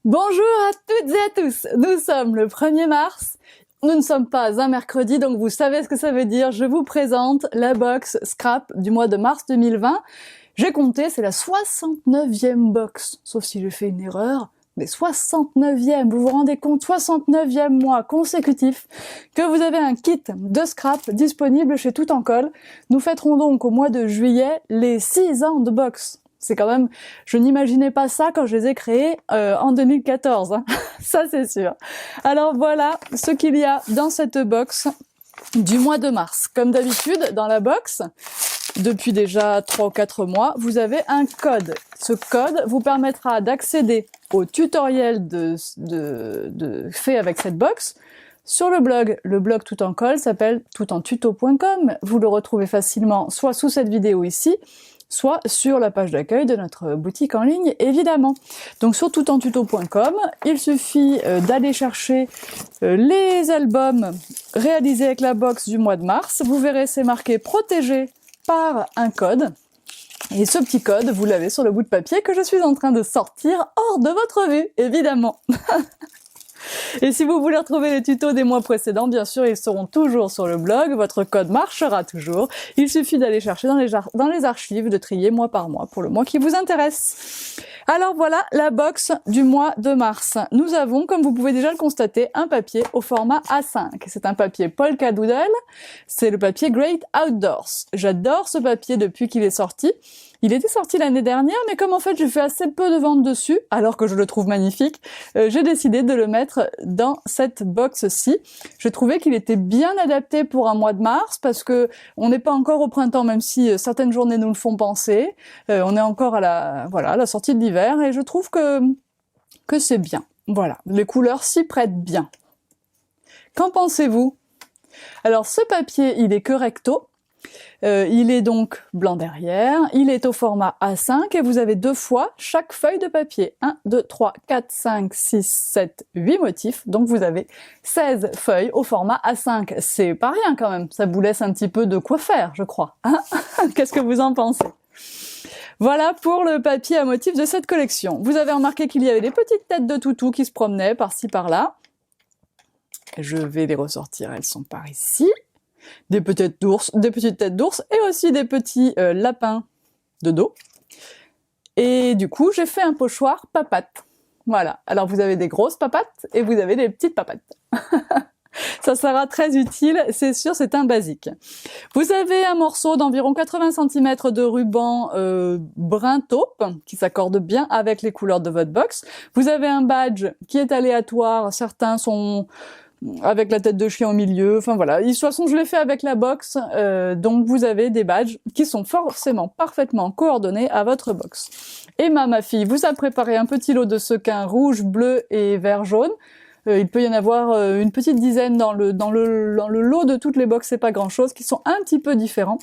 Bonjour à toutes et à tous, nous sommes le 1er mars, nous ne sommes pas un mercredi, donc vous savez ce que ça veut dire, je vous présente la box Scrap du mois de mars 2020. J'ai compté, c'est la 69e box, sauf si j'ai fait une erreur, mais 69e, vous vous rendez compte, 69e mois consécutif que vous avez un kit de scrap disponible chez Tout en Colle. Nous fêterons donc au mois de juillet les 6 ans de box. C'est quand même, je n'imaginais pas ça quand je les ai créés en 2014, hein. Ça c'est sûr. Alors voilà ce qu'il y a dans cette box du mois de mars. Comme d'habitude, dans la box, depuis déjà 3 ou 4 mois, vous avez un code. Ce code vous permettra d'accéder au tutoriel fait avec cette box sur le blog. Le blog Tout en Colle s'appelle toutentuto.com. Vous le retrouvez facilement soit sous cette vidéo ici, soit sur la page d'accueil de notre boutique en ligne, évidemment. Donc sur toutentuto.com, il suffit d'aller chercher les albums réalisés avec la box du mois de mars. Vous verrez, c'est marqué « Protégé par un code ». Et ce petit code, vous l'avez sur le bout de papier que je suis en train de sortir hors de votre vue, évidemment. Et si vous voulez retrouver les tutos des mois précédents, bien sûr, ils seront toujours sur le blog, votre code marchera toujours. Il suffit d'aller chercher dans les archives, de trier mois par mois pour le mois qui vous intéresse. Alors voilà la box du mois de mars. Nous avons, comme vous pouvez déjà le constater, un papier au format A5. C'est un papier Polka Doodle, c'est le papier Great Outdoors. J'adore ce papier depuis qu'il est sorti. Il était sorti l'année dernière, mais comme en fait j'ai fait assez peu de ventes dessus, alors que je le trouve magnifique, j'ai décidé de le mettre dans cette box-ci. Je trouvais qu'il était bien adapté pour un mois de mars, parce que on n'est pas encore au printemps, même si certaines journées nous le font penser. On est encore à la sortie de l'hiver, et je trouve que c'est bien. Voilà, les couleurs s'y prêtent bien. Qu'en pensez-vous? Alors ce papier, il est que recto. Il est donc blanc derrière, il est au format A5 et vous avez 2 fois chaque feuille de papier. 1, 2, 3, 4, 5, 6, 7, 8 motifs. Donc vous avez 16 feuilles au format A5. C'est pas rien quand même, ça vous laisse un petit peu de quoi faire, je crois. Hein? Qu'est-ce que vous en pensez? Voilà pour le papier à motifs de cette collection. Vous avez remarqué qu'il y avait des petites têtes de toutous qui se promenaient par-ci par-là. Je vais les ressortir, elles sont par ici. Des petites têtes d'ours et aussi des petits lapins de dos. Et du coup, j'ai fait un pochoir papate. Voilà. Alors vous avez des grosses papates et vous avez des petites papates. Ça sera très utile, c'est sûr, c'est un basique. Vous avez un morceau d'environ 80 cm de ruban brun taupe qui s'accorde bien avec les couleurs de votre box. Vous avez un badge qui est aléatoire, certains sont avec la tête de chien au milieu, enfin voilà. De toute façon, je l'ai fait avec la box, donc vous avez des badges qui sont forcément parfaitement coordonnés à votre box. Emma, ma fille, vous a préparé un petit lot de sequins rouge, bleu et vert jaune. Il peut y en avoir une petite dizaine dans le lot de toutes les box, c'est pas grand-chose, qui sont un petit peu différents.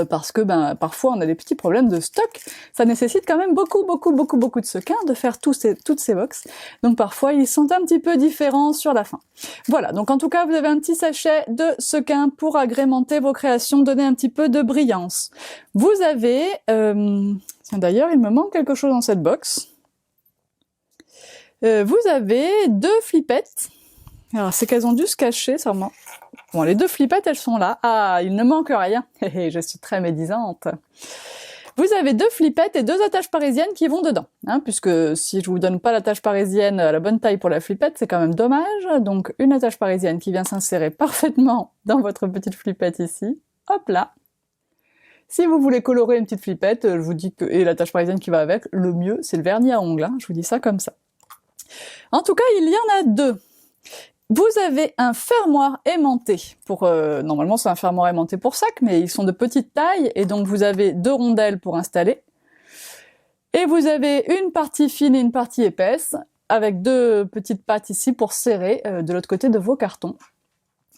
Parce que parfois on a des petits problèmes de stock, ça nécessite quand même beaucoup de sequins de faire toutes ces box, donc parfois ils sont un petit peu différents sur la fin. Voilà, donc en tout cas vous avez un petit sachet de sequins pour agrémenter vos créations, donner un petit peu de brillance. Vous avez, tiens d'ailleurs il me manque quelque chose dans cette box, vous avez 2 flippettes. Alors, c'est qu'elles ont dû se cacher, sûrement. Bon, les 2 flippettes, elles sont là. Ah, il ne manque rien. Je suis très médisante. Vous avez 2 flippettes et 2 attaches parisiennes qui vont dedans. Hein, puisque si je vous donne pas l'attache parisienne à la bonne taille pour la flippette, c'est quand même dommage. Donc, une attache parisienne qui vient s'insérer parfaitement dans votre petite flippette ici. Hop là. Si vous voulez colorer une petite flippette, je vous dis que, et l'attache parisienne qui va avec, le mieux, c'est le vernis à ongles. Hein, je vous dis ça comme ça. En tout cas, il y en a 2. Vous avez un fermoir aimanté normalement c'est un fermoir aimanté pour sac, mais ils sont de petite taille et donc vous avez 2 rondelles pour installer. Et vous avez une partie fine et une partie épaisse avec 2 petites pattes ici pour serrer de l'autre côté de vos cartons.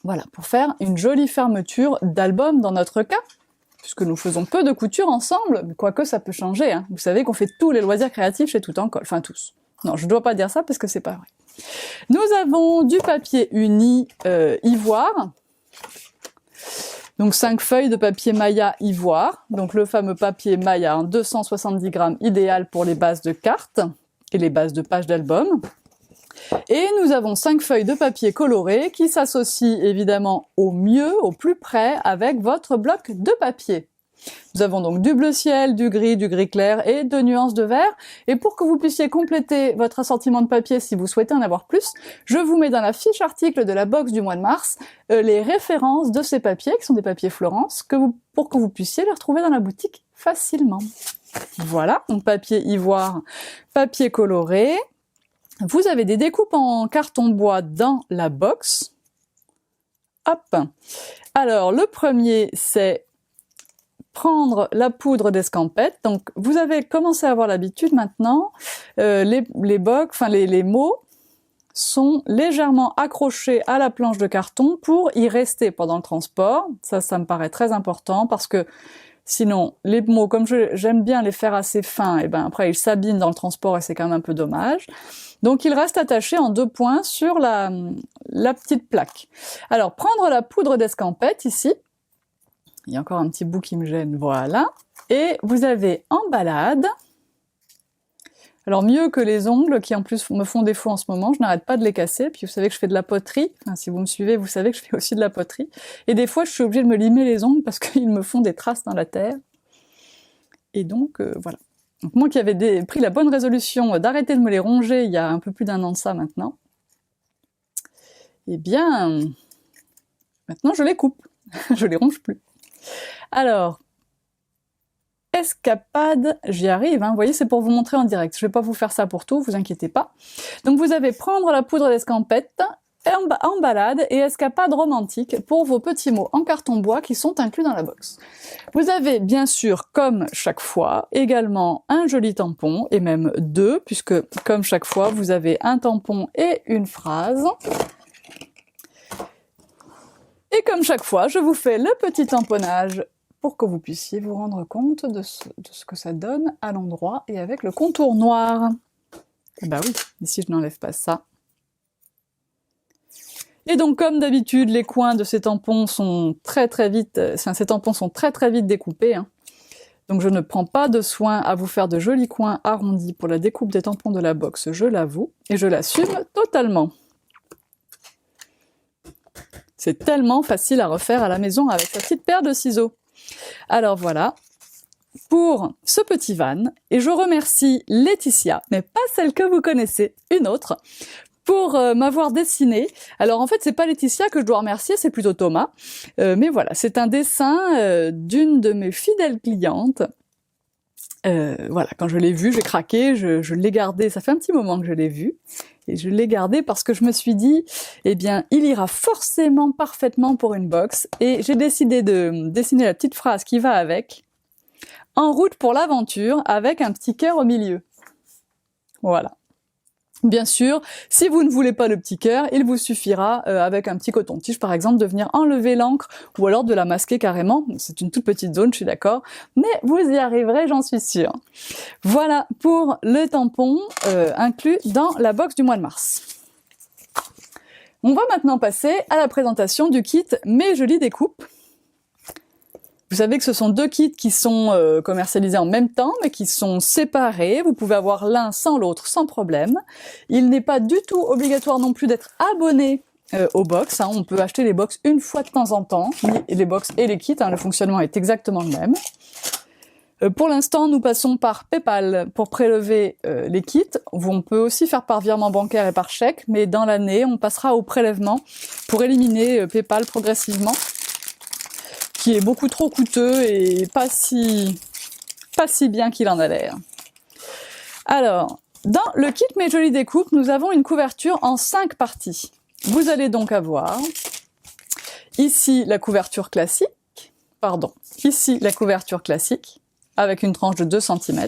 Voilà, pour faire une jolie fermeture d'album dans notre cas, puisque nous faisons peu de couture ensemble, quoique ça peut changer. Hein. Vous savez qu'on fait tous les loisirs créatifs chez Tout en Colle, enfin tous. Non, je ne dois pas dire ça parce que c'est pas vrai. Nous avons du papier uni ivoire, donc 5 feuilles de papier Maya ivoire, donc le fameux papier Maya en 270 grammes idéal pour les bases de cartes. et les bases de pages d'album. Et nous avons 5 feuilles de papier coloré qui s'associent évidemment au mieux, au plus près avec votre bloc de papier. Nous avons donc du bleu ciel, du gris clair et 2 nuances de vert. Et pour que vous puissiez compléter votre assortiment de papier si vous souhaitez en avoir plus, je vous mets dans la fiche article de la box du mois de mars les références de ces papiers, qui sont des papiers Florence, pour que vous puissiez les retrouver dans la boutique facilement. Voilà, donc papier ivoire, papier coloré. Vous avez des découpes en carton bois dans la box. Hop. Alors, le premier, c'est prendre la poudre d'escampette. Donc, vous avez commencé à avoir l'habitude maintenant. Les mots sont légèrement accrochés à la planche de carton pour y rester pendant le transport. Ça me paraît très important parce que sinon, les mots, comme j'aime bien les faire assez fins, et ben après ils s'abîment dans le transport et c'est quand même un peu dommage. Donc ils restent attachés en 2 points sur la petite plaque. Alors, prendre la poudre d'escampette ici. Il y a encore un petit bout qui me gêne, voilà. Et vous avez en balade. Alors mieux que les ongles qui en plus me font défaut en ce moment, je n'arrête pas de les casser. Puis vous savez que je fais de la poterie. Enfin, si vous me suivez, vous savez que je fais aussi de la poterie. Et des fois, je suis obligée de me limer les ongles parce qu'ils me font des traces dans la terre. Et donc, voilà. Donc, moi qui avais pris la bonne résolution d'arrêter de me les ronger il y a un peu plus d'1 an de ça maintenant, eh bien, maintenant je les coupe. Je les ronge plus. Alors, escapade, j'y arrive, hein. Vous voyez, c'est pour vous montrer en direct. Je vais pas vous faire ça pour tout, vous inquiétez pas. Donc vous avez prendre la poudre d'escampette, en balade et escapade romantique pour vos petits mots en carton bois qui sont inclus dans la box. Vous avez bien sûr, comme chaque fois, également un joli tampon, et même 2, puisque comme chaque fois, vous avez un tampon et une phrase. Et comme chaque fois, je vous fais le petit tamponnage pour que vous puissiez vous rendre compte de ce que ça donne à l'endroit et avec le contour noir. Et bah oui, ici je n'enlève pas ça. Et donc comme d'habitude, les coins de ces tampons sont très vite découpés, hein. Donc je ne prends pas de soin à vous faire de jolis coins arrondis pour la découpe des tampons de la box, je l'avoue, et je l'assume totalement. C'est tellement facile à refaire à la maison avec sa petite paire de ciseaux. Alors voilà, pour ce petit van, et je remercie Laetitia, mais pas celle que vous connaissez, une autre, pour m'avoir dessiné. Alors en fait, c'est pas Laetitia que je dois remercier, c'est plutôt Thomas. Mais voilà, c'est un dessin d'une de mes fidèles clientes. Voilà, quand je l'ai vu, j'ai craqué, je l'ai gardé, ça fait un petit moment que je l'ai vu. Et je l'ai gardé parce que je me suis dit, eh bien, il ira forcément parfaitement pour une box. Et j'ai décidé de dessiner la petite phrase qui va avec. En route pour l'aventure, avec un petit cœur au milieu. Voilà. Bien sûr, si vous ne voulez pas le petit cœur, il vous suffira, avec un petit coton-tige par exemple, de venir enlever l'encre ou alors de la masquer carrément. C'est une toute petite zone, je suis d'accord, mais vous y arriverez, j'en suis sûre. Voilà pour le tampon inclus dans la box du mois de mars. On va maintenant passer à la présentation du kit Mes Jolies Découpes. Vous savez que ce sont 2 kits qui sont commercialisés en même temps, mais qui sont séparés. Vous pouvez avoir l'un sans l'autre sans problème. Il n'est pas du tout obligatoire non plus d'être abonné aux box, hein. On peut acheter les box une fois de temps en temps, les box et les kits, hein. Le fonctionnement est exactement le même. Pour l'instant, nous passons par PayPal pour prélever les kits. On peut aussi faire par virement bancaire et par chèque, mais dans l'année, on passera au prélèvement pour éliminer PayPal progressivement, qui est beaucoup trop coûteux et pas si bien qu'il en a l'air. Alors, dans le kit Mes Jolies Découpes, nous avons une couverture en 5 parties. Vous allez donc avoir ici la couverture classique, avec une tranche de 2 cm,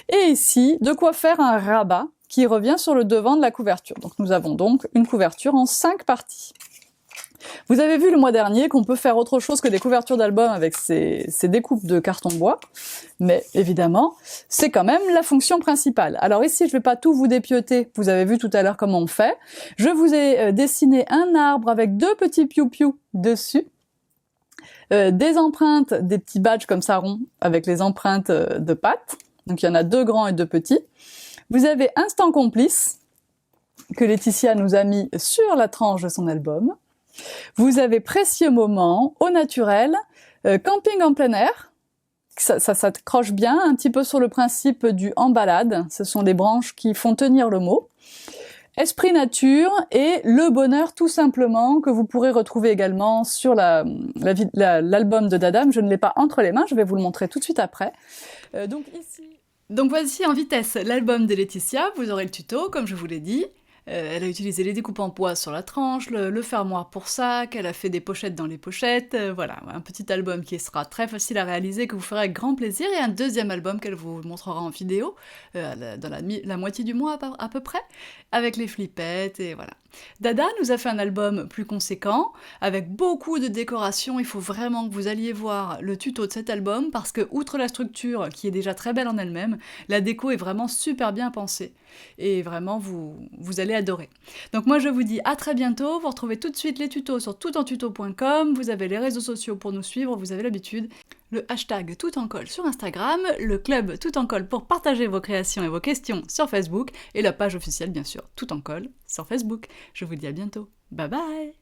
et ici, de quoi faire un rabat qui revient sur le devant de la couverture. Donc nous avons donc une couverture en 5 parties. Vous avez vu le mois dernier qu'on peut faire autre chose que des couvertures d'album avec ces découpes de carton bois, mais évidemment, c'est quand même la fonction principale. Alors ici, je vais pas tout vous dépioter, vous avez vu tout à l'heure comment on fait. Je vous ai dessiné un arbre avec 2 petits piou-piou dessus, des empreintes, des petits badges comme ça ronds, avec les empreintes de pattes. Donc il y en a 2 grands et 2 petits. Vous avez Instant Complice, que Laetitia nous a mis sur la tranche de son album. Vous avez Précieux Moment, Au Naturel, Camping en plein air. Ça s'accroche bien, un petit peu sur le principe du En balade. Ce sont les branches qui font tenir le mot. Esprit Nature et Le Bonheur tout simplement, que vous pourrez retrouver également sur l'album de Dadam. Je ne l'ai pas entre les mains, je vais vous le montrer tout de suite après. Donc voici en vitesse l'album de Laetitia, vous aurez le tuto, comme je vous l'ai dit. Elle a utilisé les découpes en poids sur la tranche, le fermoir pour sac, elle a fait des pochettes dans les pochettes, voilà, un petit album qui sera très facile à réaliser, que vous ferez avec grand plaisir, et un deuxième album qu'elle vous montrera en vidéo, dans la moitié du mois à peu près, avec les flippettes, et voilà. Dada nous a fait un album plus conséquent, avec beaucoup de décorations. Il faut vraiment que vous alliez voir le tuto de cet album, parce que, outre la structure, qui est déjà très belle en elle-même, la déco est vraiment super bien pensée. Et vraiment, vous allez adorer. Donc moi, je vous dis à très bientôt. Vous retrouvez tout de suite les tutos sur toutentuto.com. Vous avez les réseaux sociaux pour nous suivre, vous avez l'habitude. Le hashtag Tout en Colle sur Instagram, le club Tout en Colle pour partager vos créations et vos questions sur Facebook, et la page officielle, bien sûr, Tout en Colle sur Facebook. Je vous dis à bientôt. Bye bye!